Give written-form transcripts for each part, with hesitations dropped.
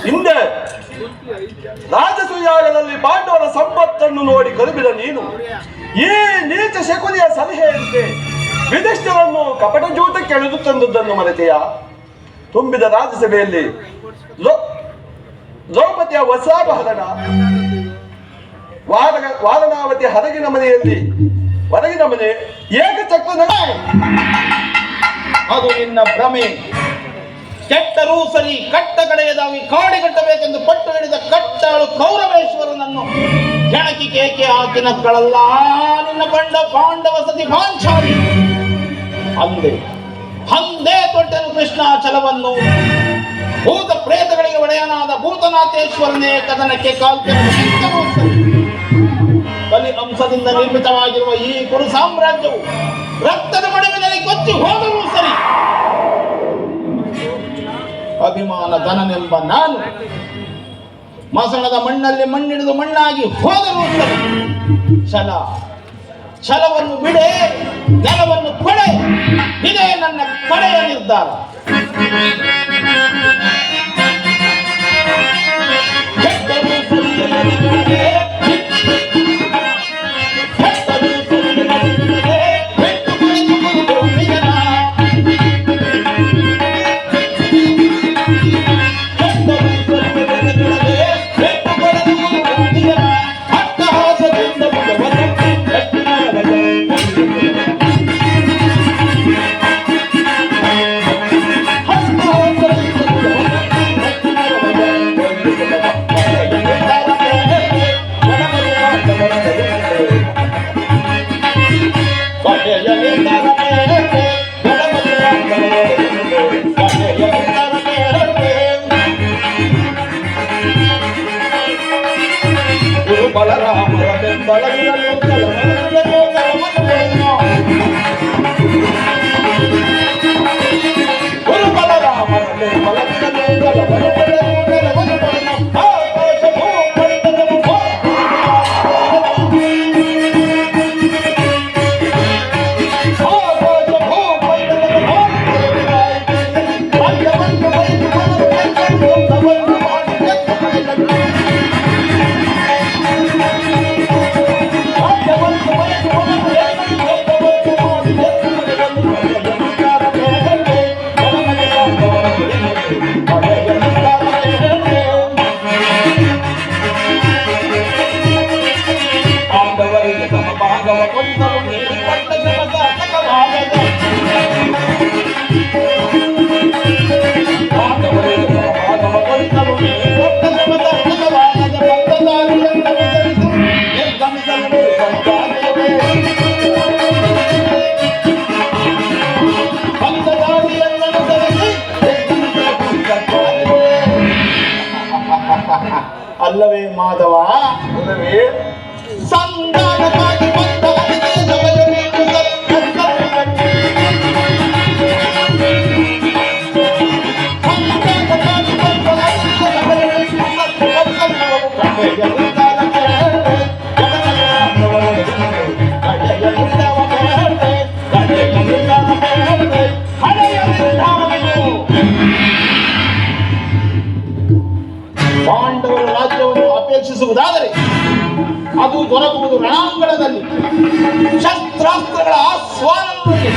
ಹಿಂದೆ ರಾಜಸೂಯಾಗದಲ್ಲಿ ಪಾಂಡವರ ಸಂಪತ್ತನ್ನು ನೋಡಿ ಕರುಬಿದ ನೀನು ಈ ನೀಚ ಶಕುನಿಯ ಸಲಹೆಯಂತೆ ವಿಧಿಷ್ಠರನ್ನು ಕಪಟ ಜೂತಕ್ಕೆ ಎಳೆದು ತಂದದ್ದನ್ನು ಮರೆತೆಯ? ತುಂಬಿದ ರಾಜ್ಯಸಭೆಯಲ್ಲಿ ದ್ರೌಪದಿಯ ವತ್ಸಾಪಹರಣ, ವಾರಣಾವತಿ ಹೊರಗಿನ ಮನೆಯಲ್ಲಿ ಹೊರಗಿನ ಮನೆ ಏಕಚಕ್ರ. ಅದು ನಿನ್ನ ಭ್ರಮೆ. ಕೆಟ್ಟರೂ ಸರಿ, ಕಟ್ಟ ಕಡೆಯದಾಗಿ ಕಾಡಿಗಟ್ಟಬೇಕೆಂದು ಪಟ್ಟು ಹಿಡಿದ ಕಟ್ಟಾಳು ಕೌರವೇಶ್ವರನನ್ನು ಕೆಣಕಿ ಕೇಕೆ ಹಾಕಿ ನಕ್ಕಳಲ್ಲ ನಿನ್ನ ಕಂಡ ಪಾಂಡವ ಸತಿ ಪಾಂಚಾಲಿ. ಅಂದೇ ತೊಟ್ಟನು ಕೃಷ್ಣ ಛಲವನ್ನು. ಭೂತ ಪ್ರೇತಗಳಿಗೆ ಒಡೆಯನಾದ ಭೂತನಾಥೇಶ್ವರನೇ ಕದನಕ್ಕೆ ಕಾಲ್ಕೆರವು. ಬಲಿ ಅಂಶದಿಂದ ನಿರ್ಮಿತವಾಗಿರುವ ಈ ಕುರು ಸಾಮ್ರಾಜ್ಯವು ರಕ್ತದ ಮಡುವಿನಲ್ಲಿ ಕೊಚ್ಚಿ ಹೋದರೂ ಸರಿ, ಅಭಿಮಾನ ಧನನೆಂಬ ನಾನು ಮಸಣದ ಮಣ್ಣಲ್ಲಿ ಮಣ್ಣಿಡಿದು ಮಣ್ಣಾಗಿ ಹೋದರೂ ಸರಿ, ಛಲವನ್ನು ಬಿಡೆ, ನೆಲವನ್ನು ಕೊಡೆ, ಇದೇ ನನ್ನ ಕಡೆಯ ನಿರ್ಧಾರ. ಅಲ್ಲವೇ ಮಾಧವ? ಸಂಧಾನಕ್ಕಾಗಿ ಬಂದ ಪಾಂಡವರ ರಾಜ್ಯವನ್ನು ಅಪೇಕ್ಷಿಸುವುದಾದರೆ ಅದು ದೊರಕುವುದು ರಣಾಂಗಣದಲ್ಲಿ, ಶಸ್ತ್ರಾಸ್ತ್ರಗಳ ಆಸ್ವಾದನದಲ್ಲಿ,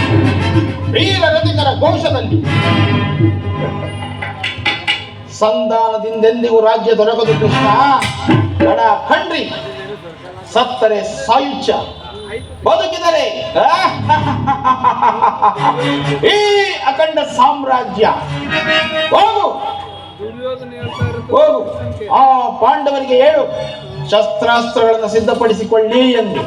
ವೀರ ರಥಿಕರ ಘೋಷದಲ್ಲಿ. ಸಂಧಾನದಿಂದೆಂದಿಗೂ ರಾಜ್ಯ ದೊರಕದು ಕೃಷ್ಣ. ಗಡ ಖಂಡ್ರಿ, ಸತ್ತರೆ ಸಾಯುಚ್ಯ, ಬದುಕಿದರೆ ಈ ಅಖಂಡ ಸಾಮ್ರಾಜ್ಯ. ಹೋಗು ಹೋಗು, ಆ ಪಾಂಡವರಿಗೆ ಹೇಳು ಶಸ್ತ್ರಾಸ್ತ್ರಗಳನ್ನು ಸಿದ್ಧಪಡಿಸಿಕೊಳ್ಳಿ ಎಂದು.